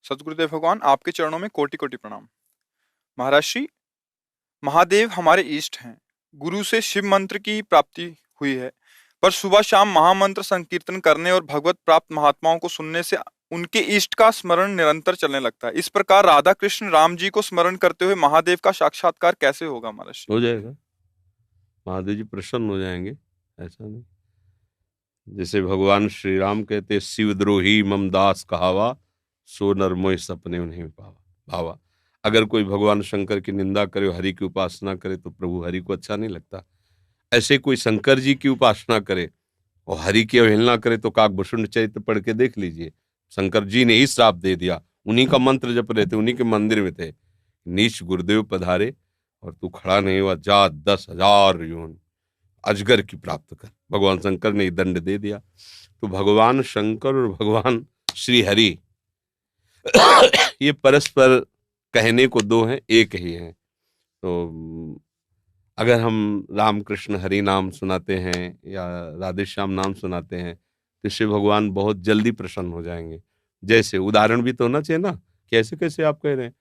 सतगुरुदेव भगवान आपके चरणों में कोटि कोटि प्रणाम। महाराज श्री, महादेव हमारे इष्ट हैं। गुरु से शिव मंत्र की प्राप्ति हुई है, पर सुबह शाम महामंत्र संकीर्तन करने और भगवत प्राप्त महात्माओं को सुनने से उनके इष्ट का स्मरण निरंतर चलने लगता है। इस प्रकार राधा कृष्ण राम जी को स्मरण करते हुए महादेव का साक्षात्कार कैसे होगा महाराज श्री? हो जाएगा, महादेव जी प्रसन्न हो जाएंगे। ऐसा नहीं, जैसे भगवान श्री राम कहते शिवद्रोही मम दास कहावा, सो नर मोह सपने उन्हें भावा। अगर कोई भगवान शंकर की निंदा करे, हरि की उपासना करे तो प्रभु हरि को अच्छा नहीं लगता। ऐसे कोई शंकर जी की उपासना करे और हरि की अवहेलना करे तो काकभूषुंड चरित्र पढ़ के देख लीजिए। शंकर जी ने ही श्राप दे दिया, उन्हीं का मंत्र जप रहे थे, उन्हीं के मंदिर में थे। नीच गुरुदेव पधारे और तू खड़ा नहीं हुआ, जा 10,000 योन अजगर की प्राप्त कर। भगवान शंकर ने दंड दे दिया। तो भगवान शंकर और भगवान श्री हरि ये परस्पर कहने को दो हैं, एक ही हैं। तो अगर हम राम कृष्ण हरि नाम सुनाते हैं या राधे श्याम नाम सुनाते हैं तो इससे भगवान बहुत जल्दी प्रसन्न हो जाएंगे। जैसे उदाहरण भी तो होना चाहिए ना, कैसे कैसे आप कह रहे हैं।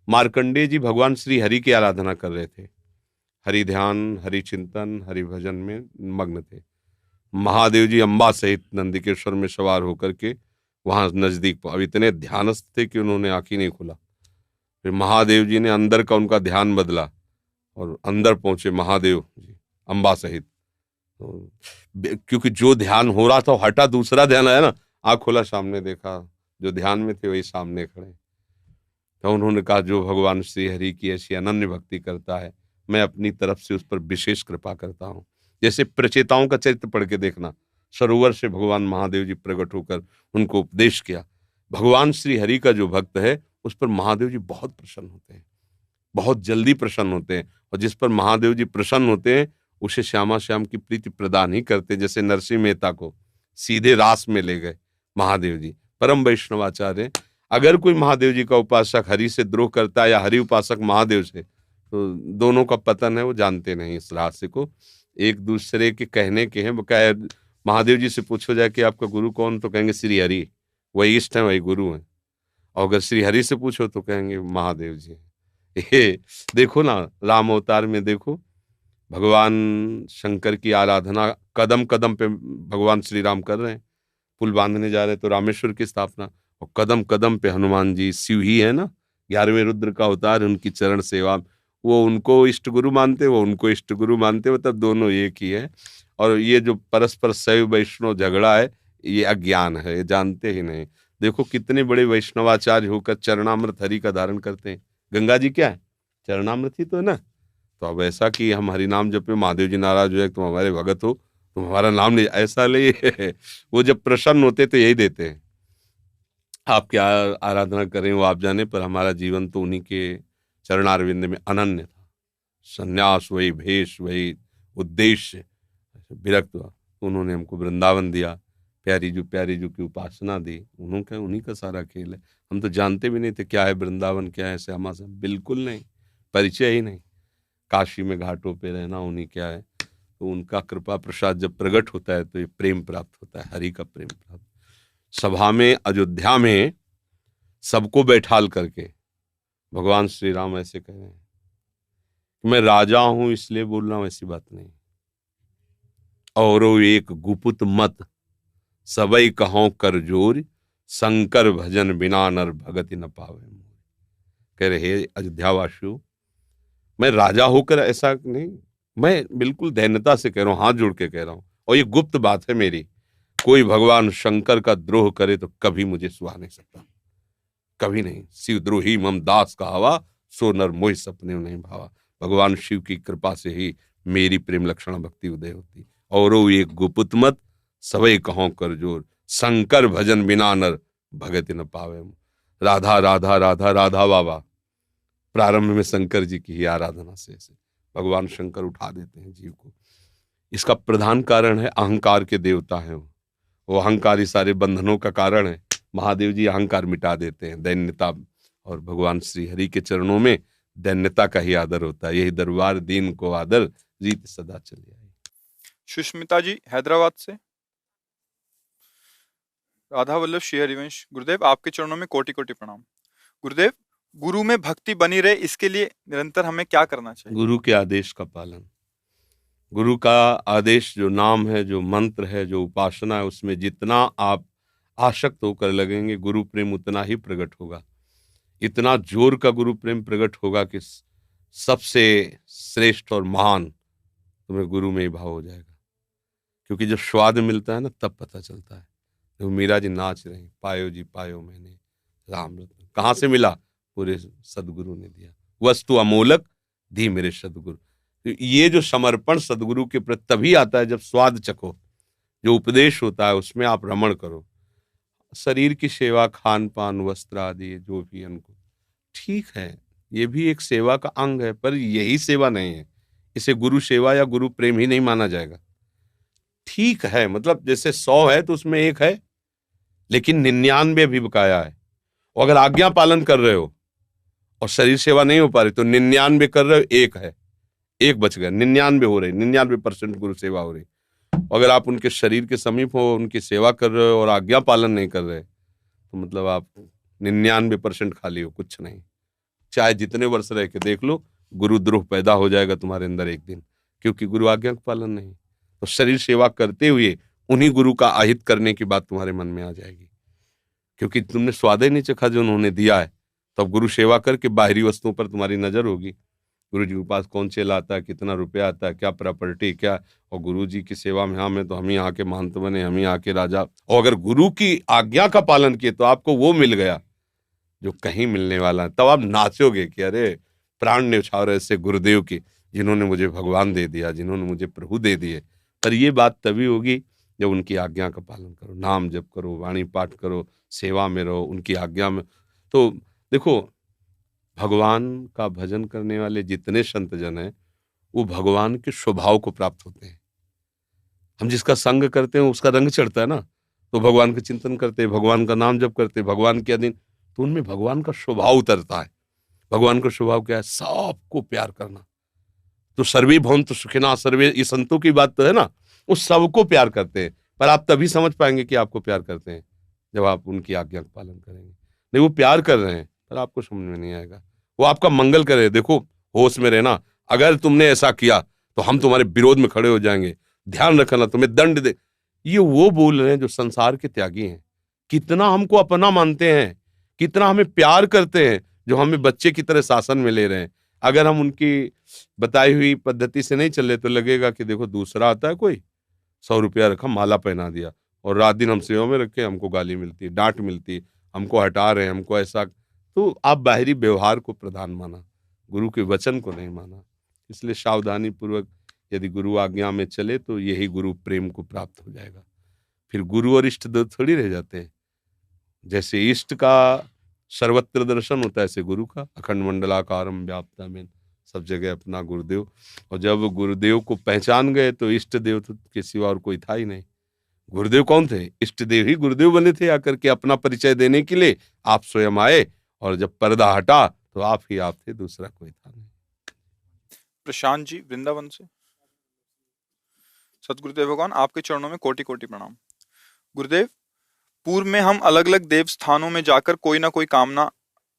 मार्कंडेय जी भगवान श्री हरि की आराधना कर रहे थे, हरि ध्यान, हरि चिंतन, हरि भजन में मग्न थे। महादेव जी अम्बा सहित नंदिकेश्वर में सवार होकर के वहां नजदीक, अब इतने ध्यानस्थ थे कि उन्होंने आंख ही नहीं खोला। फिर महादेव जी ने अंदर का उनका ध्यान बदला और अंदर पहुंचे महादेव जी अम्बा सहित। तो क्योंकि जो ध्यान हो रहा था हटा, दूसरा ध्यान आया ना, आंख खोला, सामने देखा, जो ध्यान में थे वही सामने खड़े। तो उन्होंने कहा जो भगवान श्री हरि की ऐसी अनन्य भक्ति करता है, मैं अपनी तरफ से उस पर विशेष कृपा करता हूँ। जैसे प्रचेताओं का चरित्र पढ़ के देखना, सरोवर से भगवान महादेव जी प्रकट होकर उनको उपदेश किया। भगवान श्री हरि का जो भक्त है उस पर महादेव जी बहुत प्रसन्न होते हैं, बहुत जल्दी प्रसन्न होते हैं। और जिस पर महादेव जी प्रसन्न होते हैं उसे श्यामा श्याम की प्रीति प्रदान ही करते। जैसे नरसिंह मेहता को सीधे रास में ले गए महादेव जी, परम वैष्णवाचार्य। अगर कोई महादेव जी का उपासक हरि से द्रोह करता है या हरि उपासक महादेव से, तो दोनों का पतन है, वो जानते नहीं इस रहस्य को। एक दूसरे के कहने के हैं। वो कहे महादेव जी से पूछो जाए कि आपका गुरु कौन, तो कहेंगे श्री हरि, वही इष्ट है वही गुरु है। और अगर श्री हरि से पूछो तो कहेंगे महादेव जी। ये देखो ना, राम अवतार में देखो, भगवान शंकर की आराधना कदम कदम पे भगवान श्री राम कर रहे हैं। पुल बांधने जा रहे तो रामेश्वर की स्थापना, और कदम कदम पे हनुमान जी, शिव ही है ना, 11वें रुद्र का अवतार, उनकी चरण सेवा। वो उनको इष्ट गुरु मानते, वो उनको इष्ट गुरु मानते, मतलब दोनों एक ही है। और ये जो परस्पर शैव वैष्णव झगड़ा है, ये अज्ञान है, ये जानते ही नहीं। देखो कितने बड़े वैष्णवाचार्य होकर चरणामृत हरि का धारण करते हैं। गंगा जी क्या है, चरणामृत ही तो है ना। तो अब ऐसा कि हम हरि नाम जपे, महादेव जी नाराज हो जाए, तुम हमारे भगत हो, तुम हमारा नाम नहीं, ऐसा ले। वो जब प्रसन्न होते तो यही देते हैं, आप क्या आराधना करें वो आप जाने, पर हमारा जीवन तो उन्हीं के चरणारविंद में अनन्य था। संन्यास वही, भेष वही, उद्देश्य विरक्त हुआ। उन्होंने हमको वृंदावन दिया, प्यारी जो की उपासना दी, उन्हीं का सारा खेल है। हम तो जानते भी नहीं थे क्या है वृंदावन, क्या है श्यामा से, बिल्कुल नहीं, परिचय ही नहीं। काशी में घाटों पे रहना, उन्हीं क्या है। तो उनका कृपा प्रसाद जब प्रकट होता है तो ये प्रेम प्राप्त होता है, हरि का प्रेम प्राप्त। सभा में अयोध्या में सबको बैठाल करके भगवान श्री राम ऐसे कह रहे हैं कि मैं राजा हूं इसलिए बोल रहा हूं, ऐसी बात नहीं। और एक गुपुत मत सबई कहो कर जोर, शंकर भजन बिना नर भगति न पावे। कह रहे हे अयोध्यावासियों, मैं राजा होकर ऐसा नहीं, मैं बिल्कुल दैन्यता से कह रहा हूं, हाथ जोड़ के कह रहा हूं, और ये गुप्त बात है मेरी। कोई भगवान शंकर का द्रोह करे तो कभी मुझे सुहा नहीं सकता, कभी नहीं। शिवद्रोही मम दास कहावा, सो नर मोह सपने नहीं भावा। भगवान शिव की कृपा से ही मेरी प्रेम लक्षण भक्ति उदय होती। और एक गुपुत मत सबई कहो कर जोर, शंकर भजन बिना नर भगति न पावे। राधा राधा राधा राधा बाबा, प्रारंभ में शंकर जी की ही आराधना से भगवान शंकर उठा देते हैं जीव को। इसका प्रधान कारण है अहंकार के देवता हैं वो अहंकार ही सारे बंधनों का कारण है। महादेव जी अहंकार मिटा देते हैं, दैन्यता। और भगवान श्री हरि के चरणों में दैन्यता का ही आदर होता है। यही दरबार दीन को आदर, रीत सदा चली आई। सुष्मिता जी हैदराबाद से। राधा वल्लभ श्री हरिवंश। गुरुदेव आपके चरणों में कोटि कोटि प्रणाम। गुरुदेव, गुरु में भक्ति बनी रहे इसके लिए निरंतर हमें क्या करना चाहिए? गुरु के आदेश का पालन। गुरु का आदेश जो नाम है, जो मंत्र है, जो उपासना है, उसमें जितना आप आसक्त होकर लगेंगे, गुरु प्रेम उतना ही प्रकट होगा। इतना जोर का गुरु प्रेम प्रकट होगा कि सबसे श्रेष्ठ और महान तुम्हें गुरु में ही भाव हो जाएगा। क्योंकि जब स्वाद मिलता है ना, तब पता चलता है। तो मीरा जी नाच रहे हैं, पायो जी पायो मैंने राम रत्न। कहाँ से मिला? पूरे सदगुरु ने दिया। वस्तु अमोलक दी मेरे सदगुरु। तो ये जो समर्पण सदगुरु के प्रति तभी आता है जब स्वाद चखो। जो उपदेश होता है उसमें आप रमण करो। शरीर की सेवा, खान पान, वस्त्र आदि जो भी उनको ठीक है, ये भी एक सेवा का अंग है, पर यही सेवा नहीं है। इसे गुरु सेवा या गुरु प्रेम ही नहीं माना जाएगा। ठीक है, मतलब जैसे 100 है तो उसमें एक है, लेकिन 99 भी बकाया है। और अगर आज्ञा पालन कर रहे हो और शरीर सेवा नहीं हो पा रही, तो 99 कर रहे हो, एक है, एक बच गया। 99 हो रही, 99% गुरु सेवा हो रही। अगर आप उनके शरीर के समीप हो, उनकी सेवा कर रहे हो और आज्ञा पालन नहीं कर रहे, तो मतलब आप 99% खाली हो, कुछ नहीं। चाहे जितने वर्ष रह के देख लो, गुरुद्रोह पैदा हो जाएगा तुम्हारे अंदर एक दिन, क्योंकि गुरु आज्ञा का पालन नहीं। तो शरीर सेवा करते हुए उन्हीं गुरु का आहित करने की बात तुम्हारे मन में आ जाएगी, क्योंकि तुमने स्वाद ही नहीं चखा जो उन्होंने दिया है। तो अब गुरु सेवा करके बाहरी वस्तुओं पर तुम्हारी नजर होगी। गुरु जी के पास कौन चेला आता है, कितना रुपया आता है, क्या प्रॉपर्टी, क्या, और गुरु जी की सेवा में हम हैं तो हम ही यहाँ के महंत बने, हम ही यहाँ के राजा। और अगर गुरु की आज्ञा का पालन किए तो आपको वो मिल गया जो कहीं मिलने वाला है। तब आप नाचोगे कि अरे प्राण न्यौछावर ऐसे गुरुदेव की, जिन्होंने मुझे भगवान दे दिया, जिन्होंने मुझे प्रभु दे दिए। पर ये बात तभी होगी जब उनकी आज्ञा का पालन करो, नाम जप करो, वाणी पाठ करो, सेवा में रहो, उनकी आज्ञा में। तो देखो, भगवान का भजन करने वाले जितने संत जन हैं, वो भगवान के स्वभाव को प्राप्त होते हैं। हम जिसका संग करते हैं उसका रंग चढ़ता है ना, तो भगवान का चिंतन करते हैं, भगवान का नाम जप करते हैं, भगवान के अधीन, तो उनमें भगवान का स्वभाव उतरता है। भगवान का स्वभाव क्या है? सबको प्यार करना। तो सर्वे भवन्तु सुखिनः सर्वे, ये संतों की बात तो है ना, वो सबको प्यार करते हैं। पर आप तभी समझ पाएंगे कि आपको प्यार करते हैं जब आप उनकी आज्ञा का पालन करेंगे। नहीं, वो प्यार कर रहे हैं पर आपको समझ में नहीं आएगा। वो आपका मंगल करे। देखो, होश में रहना, अगर तुमने ऐसा किया तो हम तुम्हारे विरोध में खड़े हो जाएंगे, ध्यान रखना, तुम्हें दंड दे। ये वो बोल रहे हैं जो संसार के त्यागी हैं। कितना हमको अपना मानते हैं, कितना हमें प्यार करते हैं, जो हमें बच्चे की तरह शासन में ले रहे हैं। अगर हम उनकी बताई हुई पद्धति से नहीं चले तो लगेगा कि देखो दूसरा आता है कोई, 100 रुपया रखा, माला पहना दिया, और रात दिन हम सेवा में रखे, हमको गाली मिलती, डांट मिलती, हमको हटा रहे हैं, हमको ऐसा। तो आप बाहरी व्यवहार को प्रधान माना, गुरु के वचन को नहीं माना। इसलिए सावधानी पूर्वक यदि गुरु आज्ञा में चले तो यही गुरु प्रेम को प्राप्त हो जाएगा। फिर गुरु और इष्ट दो थोड़ी रह जाते हैं। जैसे इष्ट का सर्वत्र दर्शन होता है, ऐसे गुरु का अखंड मंडलाकारम व्याप्तम, सब जगह अपना गुरुदेव। और जब गुरुदेव को पहचान गए तो इष्ट देव के सिवा और कोई था ही नहीं। गुरुदेव कौन थे? इष्ट देव ही गुरुदेव बने थे आकर के अपना परिचय देने के लिए। आप स्वयं आए और जब पर्दा हटा तो आप ही आप थे, दूसरा कोई था नहीं। प्रशांत जी वृंदावन से। सतगुरुदेव भगवान आपके चरणों में कोटि कोटि प्रणाम। गुरुदेव, पूर्व में हम अलग अलग देव स्थानों में जाकर कोई ना कोई कामना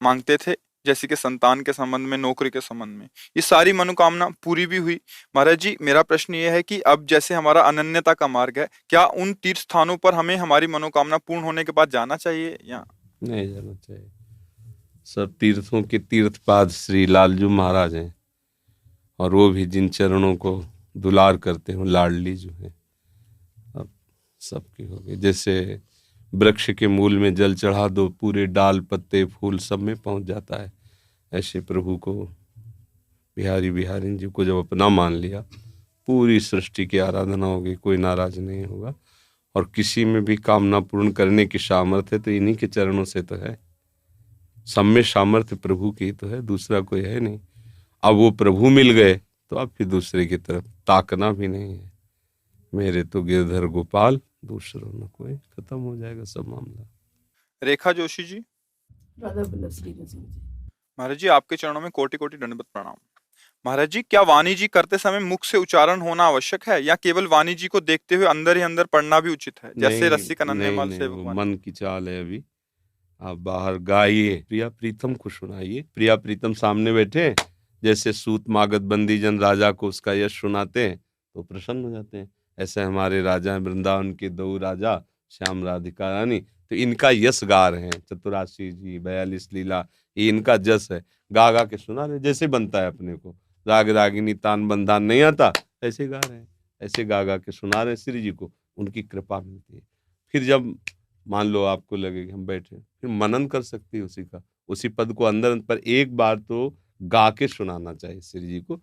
मांगते थे, जैसे कि संतान के संबंध में, नौकरी के संबंध में। ये सारी मनोकामना पूरी भी हुई। महाराज जी, मेरा प्रश्न ये है कि अब जैसे हमारा अनन्यता का मार्ग है, क्या उन तीर्थ स्थानों पर हमें हमारी मनोकामना पूर्ण होने के बाद जाना चाहिए या नहीं जाना चाहिए? सब तीर्थों के तीर्थपाद श्री लालजू महाराज हैं, और वो भी जिन चरणों को दुलार करते हो, लाडली जो है, अब सबकी हो गई। जैसे वृक्ष के मूल में जल चढ़ा दो, पूरे डाल पत्ते फूल सब में पहुंच जाता है, ऐसे प्रभु को, बिहारी बिहारी जी को जब अपना मान लिया, पूरी सृष्टि की आराधना होगी, कोई नाराज नहीं होगा। और किसी में भी कामना पूर्ण करने की सामर्थ्य तो इन्हीं के चरणों से तो है। सब में सामर्थ्य प्रभु की तो है, दूसरा कोई है नहीं। अब वो प्रभु मिल गए तो अब फिर दूसरे की तरफ ताकना भी नहीं है। मेरे तो गिरधर गोपाल, दूसरों न कोई, खत्म हो जाएगा सब मामला। रेखा जोशी जी। राधा वल्लभ श्री कृष्ण जी। महाराज जी आपके चरणों में कोटि कोटि दंडवत प्रणाम। महाराज जी, क्या वाणी जी करते समय मुख से उच्चारण होना आवश्यक है या केवल वाणी जी को देखते हुए अंदर ही अंदर पढ़ना भी उचित है, जैसे नहीं रसिक अनन्य नहीं मल नहीं, से वो भगवान। मन की चाल है। अभी आप बाहर गाइए, प्रिया प्रीतम को सुनाइए। प्रिया प्रीतम सामने बैठे हैं, जैसे सूत मागध बंदी जन राजा को उसका यश सुनाते हैं तो प्रसन्न हो जाते हैं। ऐसे हमारे राजा हैं वृंदावन के दो राजा, श्याम राधिका रानी, तो इनका यश गा रहे हैं। चतुरासी जी, 42 लीला, ये इनका जस है। गा गा के सुना रहे, जैसे बनता है अपने को। राग रागिनी तान बंधान नहीं आता, ऐसे गा रहे हैं, ऐसे गा गा के सुना रहे हैं श्री जी को, उनकी कृपा मिलती है। फिर जब मान लो आपको लगे कि हम बैठे, फिर मनन कर सकती है उसी का, उसी पद को अंदर पर एक बार तो गा के सुनाना चाहिए श्री जी को।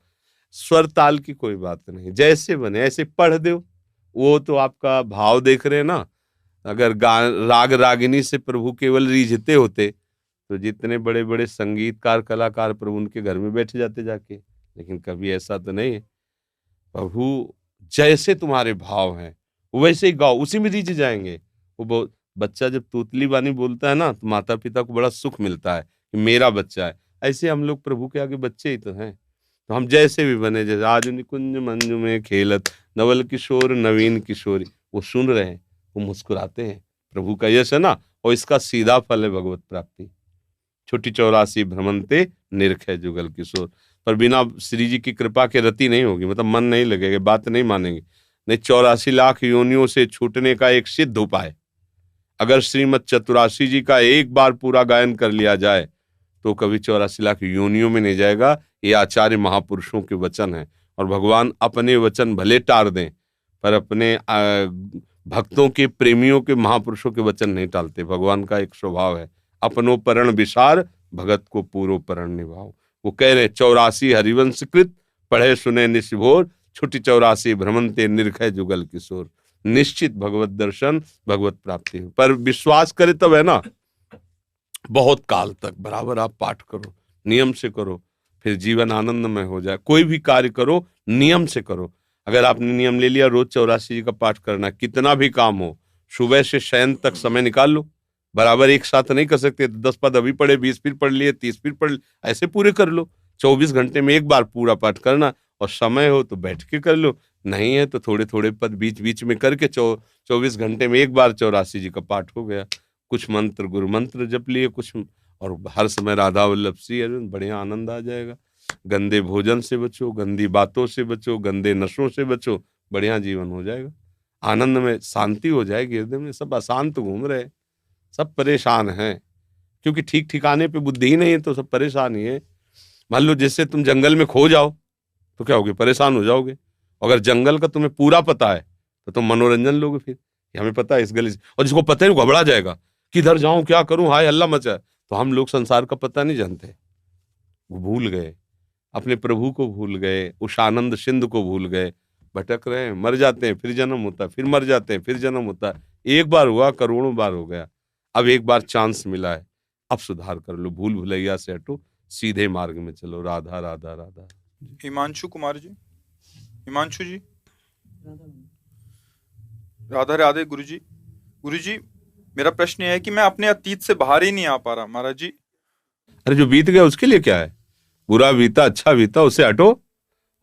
स्वर ताल की कोई बात नहीं, जैसे बने ऐसे पढ़ दो। वो तो आपका भाव देख रहे हैं ना। अगर राग रागिनी से प्रभु केवल रीझते होते तो जितने बड़े बड़े संगीतकार कलाकार प्रभु उनके घर में बैठ जाते जाके, लेकिन कभी ऐसा तो नहीं है। प्रभु जैसे तुम्हारे भाव हैं वैसे ही गाओ, उसी में रीझ जाएंगे। वो बहुत, बच्चा जब तोतली बानी बोलता है ना तो माता पिता को बड़ा सुख मिलता है कि मेरा बच्चा है। ऐसे हम लोग प्रभु के आगे बच्चे ही तो हैं। तो हम जैसे भी बने, जैसे आज निकुंज मंजू में खेलत नवल किशोर नवीन किशोरी, वो सुन रहे हैं, वो मुस्कुराते हैं। प्रभु का यश है ना, और इसका सीधा फल है भगवत प्राप्ति। छोटी 84 भ्रमंते निरख है जुगल किशोर। पर बिना श्री जी की कृपा के रति नहीं होगी, मतलब मन नहीं लगेगा, बात नहीं मानेंगे। नहीं, 84 लाख योनियों से छूटने का एक सिद्ध उपाय, अगर श्रीमद चतुराशी जी का एक बार पूरा गायन कर लिया जाए तो कभी 84 लाख योनियों में नहीं जाएगा। ये आचार्य महापुरुषों के वचन है। और भगवान अपने वचन भले टार दें, पर अपने भक्तों के, प्रेमियों के, महापुरुषों के वचन नहीं टालते। भगवान का एक स्वभाव है, अपनो परण विसार भगत को पूरो परण निभाओ। वो कह रहे 84 हरिवंश कृत पढ़े सुने निशिभोर, छुटी 84 भ्रमंते निरखै जुगल किशोर। निश्चित भगवत दर्शन, भगवत प्राप्ति हो, पर विश्वास करे तब है ना। बहुत काल तक बराबर आप पाठ करो, नियम से करो, फिर जीवन आनंदमय हो जाए। कोई भी कार्य करो नियम से करो। अगर आपने नियम ले लिया रोज 84 जी का पाठ करना, कितना भी काम हो, सुबह से शयन तक समय निकाल लो। बराबर एक साथ नहीं कर सकते, 10 पद अभी पढ़े, 20 फिर पढ़ लिए, 30 फिर पढ़ लिए, ऐसे पूरे कर लो। 24 घंटे में एक बार पूरा पाठ करना, और समय हो तो बैठ के कर लो, नहीं है तो थोड़े थोड़े पद बीच बीच में करके 24 घंटे में एक बार 84 जी का पाठ हो गया। कुछ मंत्र गुरु मंत्र जप लिए, कुछ, और हर समय राधा वल्लभ श्री अर्जुन, बढ़िया आनंद आ जाएगा। गंदे भोजन से बचो, गंदी बातों से बचो, गंदे नशों से बचो, बढ़िया जीवन हो जाएगा। आनंद में शांति हो जाएगी हृदय में। सब अशांत घूम रहे, सब परेशान हैं, क्योंकि ठीक ठिकाने पे बुद्धि ही नहीं है, तो सब परेशान ही है। मान लो जैसे तुम जंगल में खो जाओ तो क्या होगे, परेशान हो जाओगे। अगर जंगल का तुम्हें पूरा पता है तो तुम मनोरंजन लोगे, फिर कि हमें पता है इस गली से, और जिसको पता है वो घबरा जाएगा, किधर जाऊं, क्या करूं, हाय हल्ला मचा है। तो हम लोग संसार का पता नहीं जानते, वो भूल गए, अपने प्रभु को भूल गए, उस आनंद सिंधु को भूल गए, भटक रहे हैं, मर जाते हैं, फिर जन्म होता है, फिर मर जाते हैं, फिर जन्म होता है। एक बार हुआ, करोड़ों बार हो गया। अब एक बार चांस मिला है, अब सुधार कर लो, भूल भुलैया से हटो, सीधे मार्ग में चलो। राधा राधा राधा। हिमांशु कुमार जी, हिमांशु जी, राधा राधे गुरु जी। गुरु जी, मेरा प्रश्न यह है कि मैं अपने अतीत से बाहर ही नहीं आ पा रहा महाराज जी। अरे जो बीत गया उसके लिए क्या है, बुरा बीता अच्छा बीता, उसे हटो,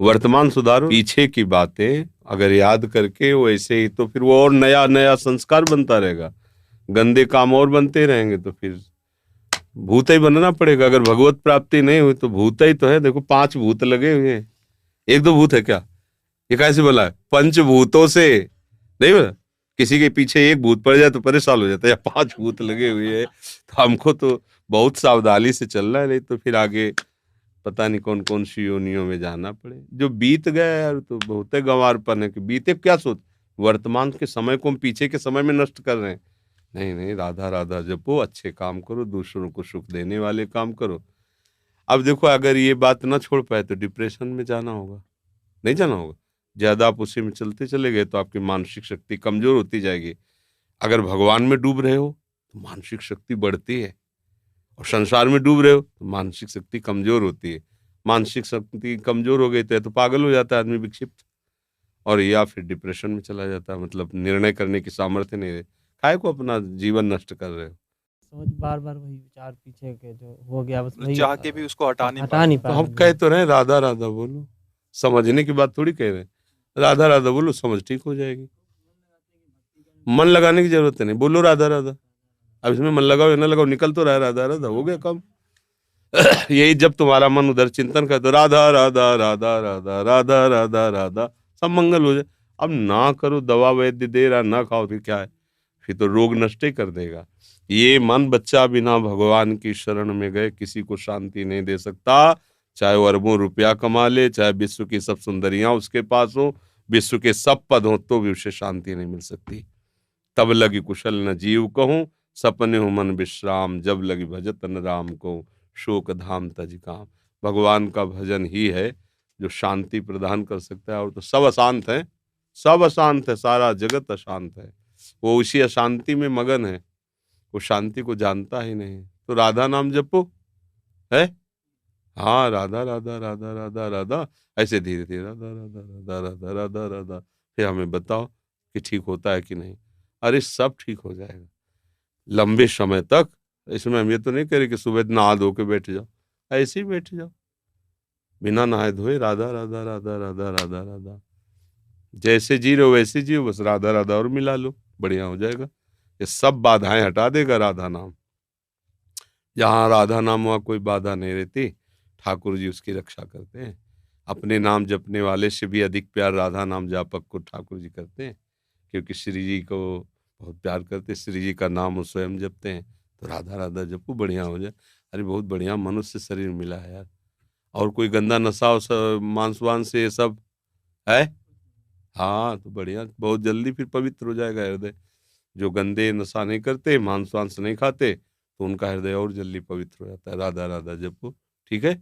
वर्तमान सुधारो। पीछे की बातें अगर याद करके वैसे ही, तो फिर वो और नया नया संस्कार बनता रहेगा, गंदे काम और बनते रहेंगे, तो फिर भूत ही बनना पड़ेगा। अगर भगवत प्राप्ति नहीं हुई तो भूत ही तो है। देखो 5 भूत लगे हुए हैं, एक दो भूत है क्या, ये कैसे बोला है, पंचभूतों से नहीं बोला। किसी के पीछे एक भूत पड़ जाए तो परेशान हो जाता है, या 5 भूत लगे हुए हैं। तो हमको तो बहुत सावधानी से चलना है, नहीं तो फिर आगे पता नहीं कौन कौन सी योनियों में जाना पड़े। जो बीत गया यार तो बहुत गंवारपन है कि बीते क्या सोच, वर्तमान के समय को हम पीछे के समय में नष्ट कर रहे हैं। नहीं नहीं, राधा राधा जपो, अच्छे काम करो, दूसरों को सुख देने वाले काम करो। अब देखो अगर ये बात ना छोड़ पाए तो डिप्रेशन में जाना होगा, नहीं जाना होगा। ज्यादा आप उसी में चलते चले गए तो आपकी मानसिक शक्ति कमजोर होती जाएगी। अगर भगवान में डूब रहे हो तो मानसिक शक्ति बढ़ती है, और संसार में डूब रहे हो तो मानसिक शक्ति कमजोर होती है। मानसिक शक्ति कमजोर हो गई तो या तो पागल हो जाता है आदमी, विक्षिप्त, और या फिर डिप्रेशन में चला जाता है। मतलब निर्णय करने की सामर्थ्य नहीं रहे, काय को अपना जीवन नष्ट कर रहे हो। सोच बार बार वही विचार पीछे के जो हो गया, बस वही चाह के भी उसको हटा नहीं हटा नहीं तो पा हम रहे कह हैं। तो रहे हैं, राधा राधा बोलो, समझने की बात थोड़ी कह रहे हैं। राधा राधा बोलो, समझ ठीक हो जाएगी। मन लगाने की जरूरत नहीं, बोलो राधा राधा। अब इसमें मन लगाओ या ना लगाओ, निकल तो रहा है राधा राधा, हो गया कम। यही जब तुम्हारा मन उधर चिंतन करे तो राधा राधा राधा राधा राधा राधा राधा, सब मंगल हो जाए। अब ना करो, दवा वैद्य दे रहा, ना खाओ, फिर क्या है? फिर तो रोग नष्ट ही कर देगा। ये मन बच्चा बिना भगवान की शरण में गए किसी को शांति नहीं दे सकता। चाहे वो अरबों रुपया कमा ले, चाहे विश्व की सब सुंदरियां उसके पास हो, विश्व के सब पद हो, तो भी उसे शांति नहीं मिल सकती। तब लगी कुशल न जीव कहूँ, सपने हो मन विश्राम, जब लगी भजत न राम को, शोक धाम तज काम। भगवान का भजन ही है जो शांति प्रदान कर सकता है। और तो सब अशांत है, सब अशांत है, सारा जगत अशांत है। वो उसी अशांति में मगन है, वो शांति को जानता ही नहीं। तो राधा नाम जपो है, हाँ, राधा राधा राधा राधा राधा, ऐसे धीरे धीरे राधा राधा राधा राधा राधा राधा। फिर हमें बताओ कि ठीक होता है कि नहीं? अरे सब ठीक हो जाएगा लंबे समय तक। इसमें हम ये तो नहीं कह रहे कि सुबह नहा धो के बैठ जाओ, ऐसे ही बैठ जाओ बिना नहाए धोए, राधा राधा राधा राधा राधा राधा। जैसे जी रहे हो वैसे जियो, बस राधा राधा और मिला लो, बढ़िया हो जाएगा। ये सब बाधाएं हटा देगा राधा नाम। जहाँ राधा नाम वहाँ कोई बाधा नहीं रहती, ठाकुर जी उसकी रक्षा करते हैं। अपने नाम जपने वाले से भी अधिक प्यार राधा नाम जापक को ठाकुर जी करते हैं, क्योंकि श्री जी को बहुत प्यार करते, श्री जी का नाम वो स्वयं जपते हैं। तो राधा राधा जपो, बढ़िया हो जाए। अरे बहुत बढ़िया मनुष्य शरीर मिला है यार। और कोई गंदा नशा मांस वांस से ये सब है, हाँ, तो बढ़िया, बहुत जल्दी फिर पवित्र हो जाएगा हृदय। जो गंदे नशा नहीं करते, मांस वांस नहीं खाते, तो उनका हृदय और जल्दी पवित्र हो जाता है। राधा राधा जपो, ठीक है।